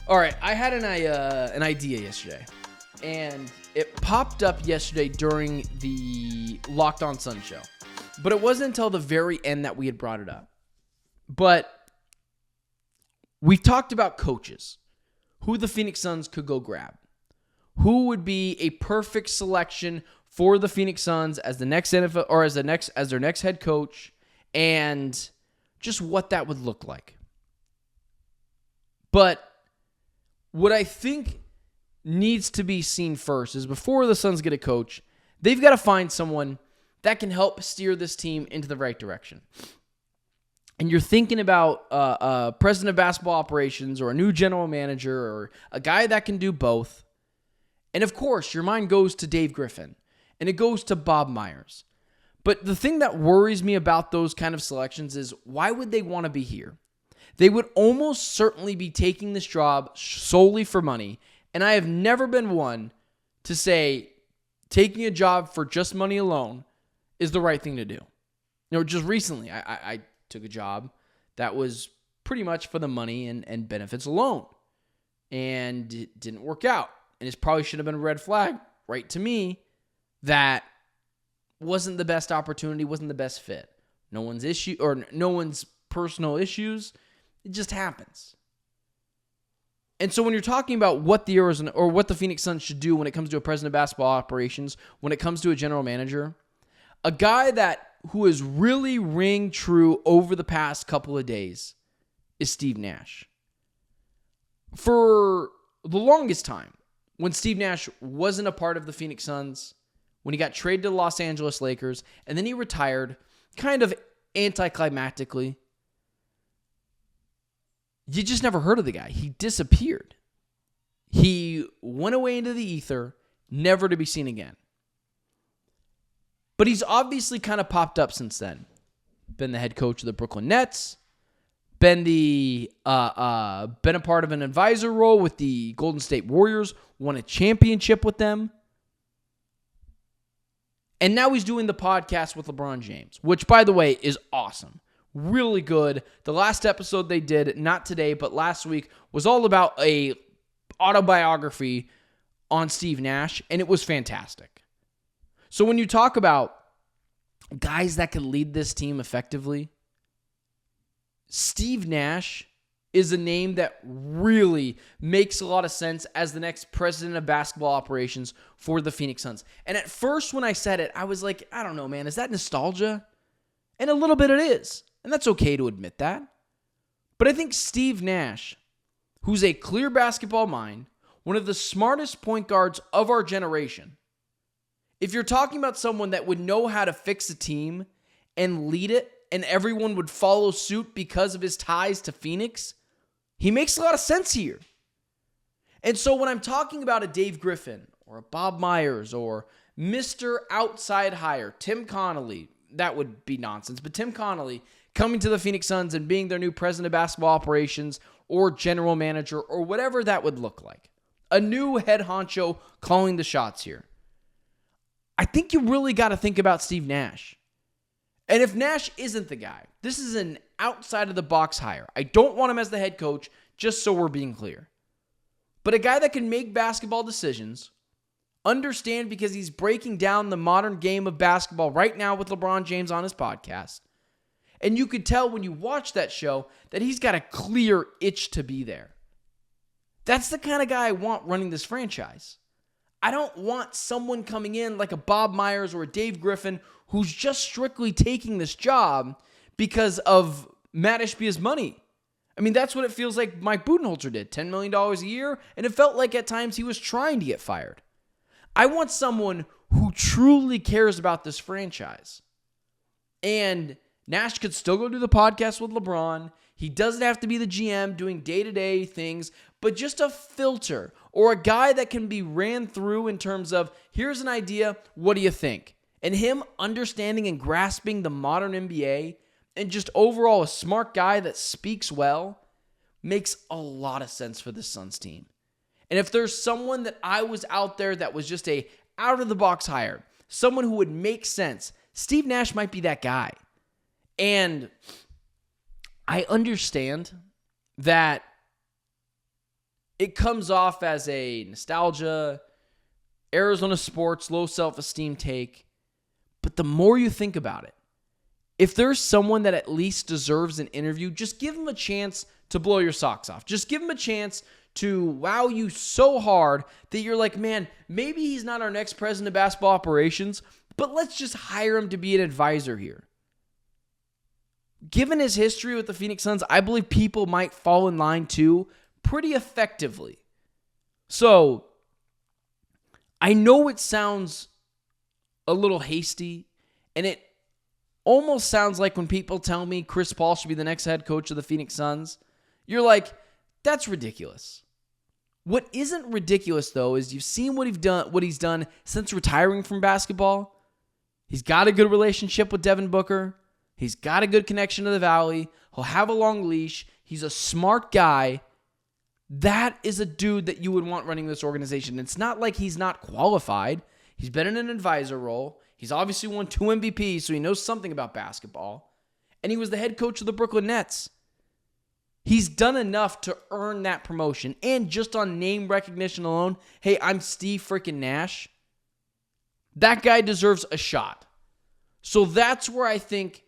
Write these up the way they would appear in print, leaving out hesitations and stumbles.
All right, I had an idea yesterday, and it popped up yesterday during the Locked On Sun show, but it wasn't until the very end that we had brought it up. But we've talked about coaches, who the Phoenix Suns could go grab, who would be a perfect selection for the Phoenix Suns as the next NFL or as their next head coach, and just what that would look like. But what I think needs to be seen first is before the Suns get a coach, they've got to find someone that can help steer this team into the right direction. And you're thinking about president of basketball operations or a new general manager or a guy that can do both. And of course, your mind goes to Dave Griffin and it goes to Bob Myers. But the thing that worries me about those kind of selections is why would they want to be here? They would almost certainly be taking this job solely for money. And I have never been one to say taking a job for just money alone is the right thing to do. You know, just recently, I took a job that was pretty much for the money and benefits alone. And it didn't work out. And it probably should have been a red flag right to me that wasn't the best opportunity, wasn't the best fit. No one's personal issues. It just happens. And so when you're talking about what the Phoenix Suns should do when it comes to a president of basketball operations, when it comes to a general manager, a guy who has really ring true over the past couple of days is Steve Nash. For the longest time, when Steve Nash wasn't a part of the Phoenix Suns, when he got traded to the Los Angeles Lakers, and then he retired kind of anticlimactically, you just never heard of the guy. He disappeared. He went away into the ether, never to be seen again. But he's obviously kind of popped up since then. Been the head coach of the Brooklyn Nets. Been a part of an advisor role with the Golden State Warriors. Won a championship with them. And now he's doing the podcast with LeBron James, which, by the way, is awesome. Really good. The last episode they did, not today, but last week, was all about a autobiography on Steve Nash, and it was fantastic. So when you talk about guys that could lead this team effectively, Steve Nash is a name that really makes a lot of sense as the next president of basketball operations for the Phoenix Suns. And at first when I said it, I was like, I don't know, man, is that nostalgia? And a little bit it is. And that's okay to admit that. But I think Steve Nash, who's a clear basketball mind, one of the smartest point guards of our generation, if you're talking about someone that would know how to fix a team and lead it, and everyone would follow suit because of his ties to Phoenix, he makes a lot of sense here. And so when I'm talking about a Dave Griffin or a Bob Myers or Mr. Outside Hire, Tim Connolly, that would be nonsense, but Tim Connolly coming to the Phoenix Suns and being their new president of basketball operations or general manager or whatever that would look like. A new head honcho calling the shots here. I think you really got to think about Steve Nash. And if Nash isn't the guy, this is an outside of the box hire. I don't want him as the head coach, just so we're being clear. But a guy that can make basketball decisions, understand because he's breaking down the modern game of basketball right now with LeBron James on his podcast. And you could tell when you watch that show that he's got a clear itch to be there. That's the kind of guy I want running this franchise. I don't want someone coming in like a Bob Myers or a Dave Griffin who's just strictly taking this job because of Matt Ishbia's money. I mean, that's what it feels like Mike Budenholzer did, $10 million a year, and it felt like at times he was trying to get fired. I want someone who truly cares about this franchise. And Nash could still go do the podcast with LeBron. He doesn't have to be the GM doing day-to-day things, but just a filter or a guy that can be ran through in terms of, here's an idea, what do you think? And him understanding and grasping the modern NBA and just overall a smart guy that speaks well makes a lot of sense for the Suns team. And if there's someone that I was out there that was just a out-of-the-box hire, someone who would make sense, Steve Nash might be that guy. And I understand that it comes off as a nostalgia, Arizona sports, low self-esteem take. But the more you think about it, if there's someone that at least deserves an interview, just give him a chance to blow your socks off. Just give him a chance to wow you so hard that you're like, man, maybe he's not our next president of basketball operations, but let's just hire him to be an advisor here. Given his history with the Phoenix Suns, I believe people might fall in line too pretty effectively. So, I know it sounds a little hasty, and it almost sounds like when people tell me Chris Paul should be the next head coach of the Phoenix Suns, you're like, that's ridiculous. What isn't ridiculous, though, is you've seen what he's done since retiring from basketball. He's got a good relationship with Devin Booker. He's got a good connection to the Valley. He'll have a long leash. He's a smart guy. That is a dude that you would want running this organization. It's not like he's not qualified. He's been in an advisor role. He's obviously won 2 MVPs, so he knows something about basketball. And he was the head coach of the Brooklyn Nets. He's done enough to earn that promotion. And just on name recognition alone, hey, I'm Steve freaking Nash. That guy deserves a shot. So that's where I think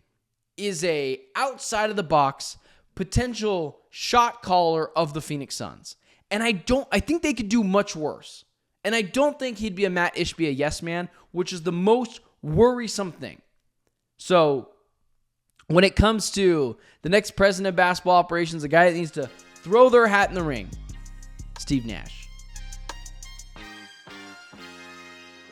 is a outside of the box potential shot caller of the Phoenix Suns. And I think they could do much worse. And I don't think he'd be a Matt Ishbia yes man, which is the most worrisome thing. So when it comes to the next president of basketball operations, the guy that needs to throw their hat in the ring, Steve Nash.